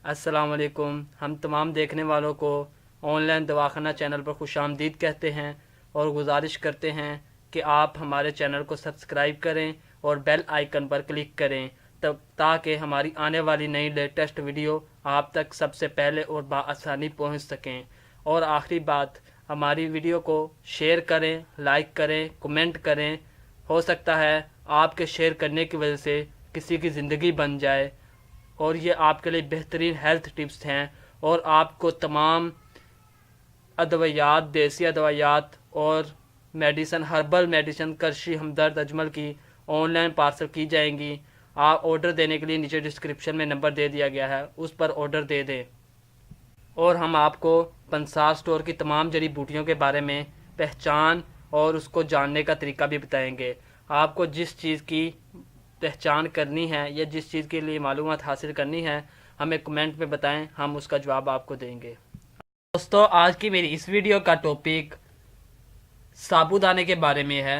अस्सलाम वालेकुम। हम तमाम देखने वालों को ऑनलाइन दवाखाना चैनल पर खुश आमदीद कहते हैं और गुजारिश करते हैं कि आप हमारे चैनल को सब्सक्राइब करें और बेल आइकन पर क्लिक करें तब ताकि हमारी आने वाली नई लेटेस्ट वीडियो आप तक सबसे पहले और बआसानी पहुंच सकें। और आखिरी बात, हमारी वीडियो को शेयर करें, लाइक करें, कमेंट करें। हो सकता है आपके शेयर करने की वजह से किसी की ज़िंदगी बन जाए और ये आपके लिए बेहतरीन हेल्थ टिप्स हैं और आपको तमाम अदवियात, देसी अदवियात और मेडिसन, हर्बल मेडिसन, करशी, हमदर्द, अजमल की ऑनलाइन पार्सल की जाएंगी। आप ऑर्डर देने के लिए नीचे डिस्क्रिप्शन में नंबर दे दिया गया है, उस पर ऑर्डर दे दें। और हम आपको पंसार स्टोर की तमाम जड़ी बूटियों के बारे में पहचान और उसको जानने का तरीका भी बताएंगे। आपको जिस चीज़ की पहचान करनी है या जिस चीज़ के लिए मालूमात हासिल करनी है, हमें कमेंट में बताएं, हम उसका जवाब आपको देंगे। दोस्तों, आज की मेरी इस वीडियो का टॉपिक साबूदाने के बारे में है।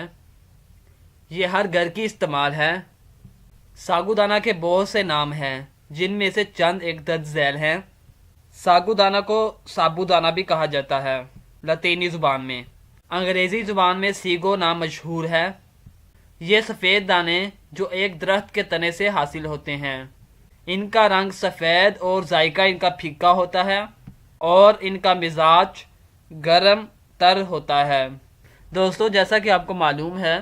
ये हर घर की इस्तेमाल है। साबूदाना के बहुत से नाम हैं, जिनमें से चंद एक दर्ज झैल हैं। साबूदाना को साबूदाना भी कहा जाता है लतीनी ज़ुबान में। अंग्रेज़ी ज़ुबान में सीगो नाम मशहूर है। ये सफ़ेद दाने जो एक दरख्त के तने से हासिल होते हैं। इनका रंग सफ़ेद और जायका इनका फीका होता है और इनका मिजाज गर्म तर होता है। दोस्तों, जैसा कि आपको मालूम है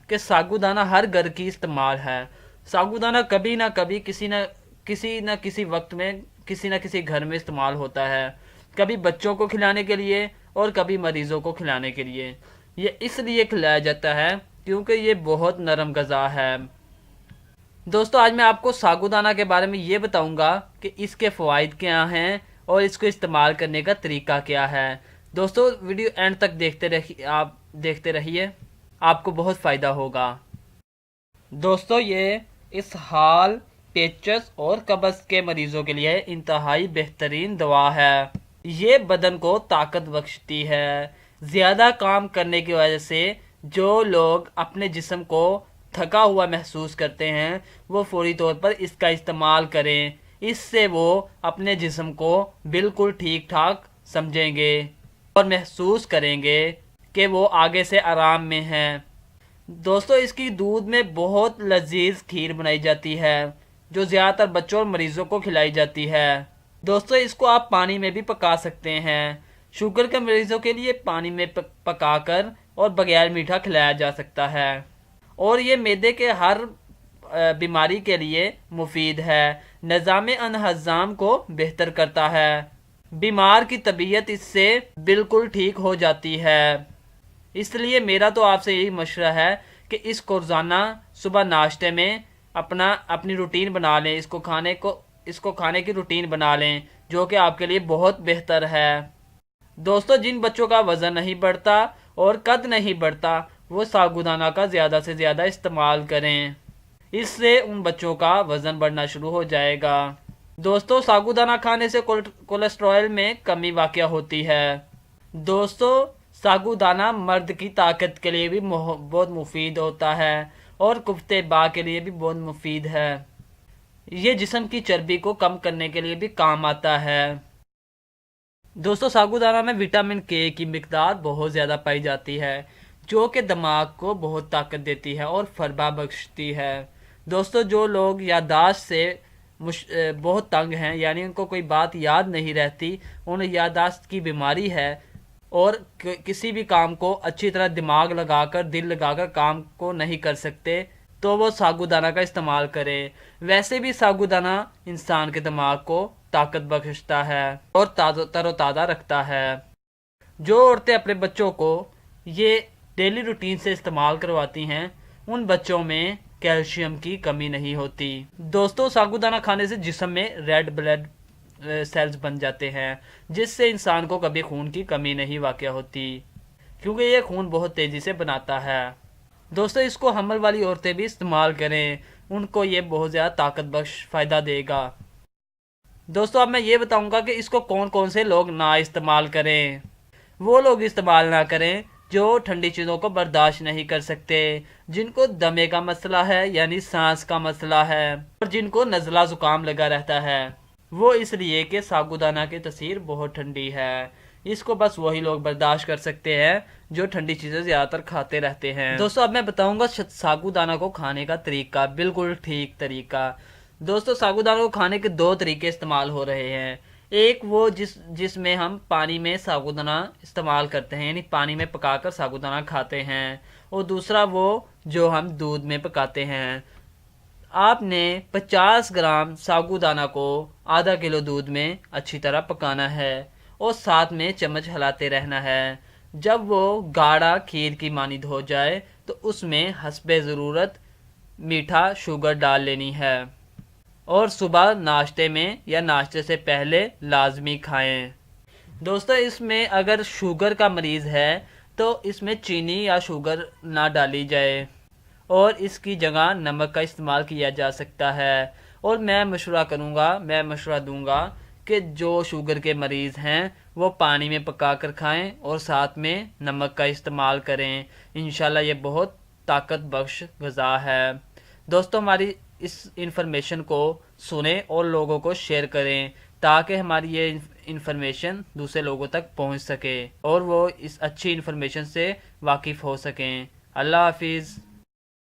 कि साबूदाना हर घर की इस्तेमाल है। साबूदाना कभी ना कभी किसी न किसी वक्त में किसी न किसी घर में इस्तेमाल होता है। कभी बच्चों को खिलाने के लिए और कभी मरीज़ों को खिलाने के लिए। ये इसलिए खिलाया जाता है क्योंकि ये बहुत नरम ग़िज़ा है। दोस्तों, आज मैं आपको साबूदाना के बारे में ये बताऊंगा कि इसके फ़वाइद क्या हैं और इसको इस्तेमाल करने का तरीका क्या है। दोस्तों, वीडियो एंड तक देखते रहिए, आपको बहुत फ़ायदा होगा। दोस्तों, ये इसहाल, पेचस और कब्ज़ के मरीज़ों के लिए इंतहाई बेहतरीन दवा है। ये बदन को ताकत बख्शती है। ज़्यादा काम करने की वजह से जो लोग अपने जिस्म को थका हुआ महसूस करते हैं, वो फौरी तौर पर इसका इस्तेमाल करें। इससे वो अपने जिस्म को बिल्कुल ठीक ठाक समझेंगे और महसूस करेंगे कि वो आगे से आराम में हैं। दोस्तों, इसकी दूध में बहुत लजीज खीर बनाई जाती है जो ज़्यादातर बच्चों और मरीज़ों को खिलाई जाती है। दोस्तों, इसको आप पानी में भी पका सकते हैं। शुगर के मरीज़ों के लिए पानी में पकाकर और बगैर मीठा खिलाया जा सकता है। और ये मैदे के हर बीमारी के लिए मुफीद है। निज़ाम अनहज़ाम को बेहतर करता है। बीमार की तबीयत इससे बिल्कुल ठीक हो जाती है। इसलिए मेरा तो आपसे यही मशवरा है कि इसको रोज़ाना सुबह नाश्ते में अपनी रूटीन बना लें। इसको खाने की रूटीन बना लें, जो कि आपके लिए बहुत बेहतर है। दोस्तों, जिन बच्चों का वज़न नहीं बढ़ता और कद नहीं बढ़ता, वो साबूदाना का ज़्यादा से ज़्यादा इस्तेमाल करें। इससे उन बच्चों का वज़न बढ़ना शुरू हो जाएगा। दोस्तों, साबूदाना खाने से कोलेस्ट्रॉल में कमी वाक़या होती है। दोस्तों, साबूदाना मर्द की ताकत के लिए भी बहुत मुफीद होता है और कुफ्ते बा के लिए भी बहुत मुफीद है। ये जिस्म की चर्बी को कम करने के लिए भी काम आता है। दोस्तों, साबूदाना में विटामिन के की मिकदार बहुत ज़्यादा पाई जाती है, जो कि दिमाग को बहुत ताकत देती है और फरबा बख्शती है। दोस्तों, जो लोग याददाश्त से बहुत तंग हैं, यानी उनको कोई बात याद नहीं रहती, उन्हें याददाश्त की बीमारी है और किसी भी काम को अच्छी तरह दिमाग लगाकर, दिल लगाकर काम को नहीं कर सकते, तो वो साबूदाना का इस्तेमाल करें। वैसे भी साबूदाना इंसान के दिमाग को ताकत बख्शता है और तरोताज़ा रखता है। जो औरतें अपने बच्चों को ये डेली रूटीन से इस्तेमाल करवाती हैं, उन बच्चों में कैल्शियम की कमी नहीं होती। दोस्तों, साबूदाना खाने से जिस्म में रेड ब्लड सेल्स बन जाते हैं, जिससे इंसान को कभी खून की कमी नहीं वाक़या होती, क्योंकि ये खून बहुत तेज़ी से बनाता है। दोस्तों, इसको हमल वाली औरतें भी इस्तेमाल करें, उनको ये बहुत ज़्यादा ताकत बख्श फ़ायदा देगा। दोस्तों, अब मैं ये बताऊंगा कि इसको कौन कौन से लोग ना इस्तेमाल करें। वो लोग इस्तेमाल ना करें जो ठंडी चीज़ों को बर्दाश्त नहीं कर सकते, जिनको दमे का मसला है यानी सांस का मसला है, और जिनको नज़ला ज़ुकाम लगा रहता है। وہ اس لیے کہ ساگودانہ کی تاثیر بہت ٹھنڈی ہے، اس کو بس وہی لوگ برداشت کر سکتے ہیں جو ٹھنڈی چیزیں زیادہ تر کھاتے رہتے ہیں۔ دوستو اب میں بتاؤں گا ساگودانہ کو کھانے کا طریقہ، بالکل ٹھیک طریقہ۔ دوستو ساگودانہ کو کھانے کے دو طریقے استعمال ہو رہے ہیں، ایک وہ جس میں ہم پانی میں ساگودانہ استعمال کرتے ہیں، یعنی پانی میں پکا کر ساگودانہ کھاتے ہیں، اور دوسرا وہ جو ہم دودھ میں پکاتے ہیں۔ آپ نے 50 گرام ساگودانہ کو آدھا کلو دودھ میں اچھی طرح پکانا ہے اور ساتھ میں چمچ ہلاتے رہنا ہے۔ جب وہ گاڑھا کھیر کی مانند ہو جائے تو اس میں حسب ضرورت میٹھا شوگر ڈال لینی ہے، اور صبح ناشتے میں یا ناشتے سے پہلے لازمی کھائیں۔ دوستو اس میں اگر شوگر کا مریض ہے تو اس میں چینی یا شوگر نہ ڈالی جائے، اور اس کی جگہ نمک کا استعمال کیا جا سکتا ہے۔ اور میں مشورہ دوں گا کہ جو شوگر کے مریض ہیں وہ پانی میں پکا کر کھائیں اور ساتھ میں نمک کا استعمال کریں، انشاءاللہ یہ بہت طاقت بخش غذا ہے۔ دوستو ہماری اس انفارمیشن کو سنیں اور لوگوں کو شیئر کریں تاکہ ہماری یہ انفارمیشن دوسرے لوگوں تک پہنچ سکے اور وہ اس اچھی انفارمیشن سے واقف ہو سکیں۔ اللہ حافظ۔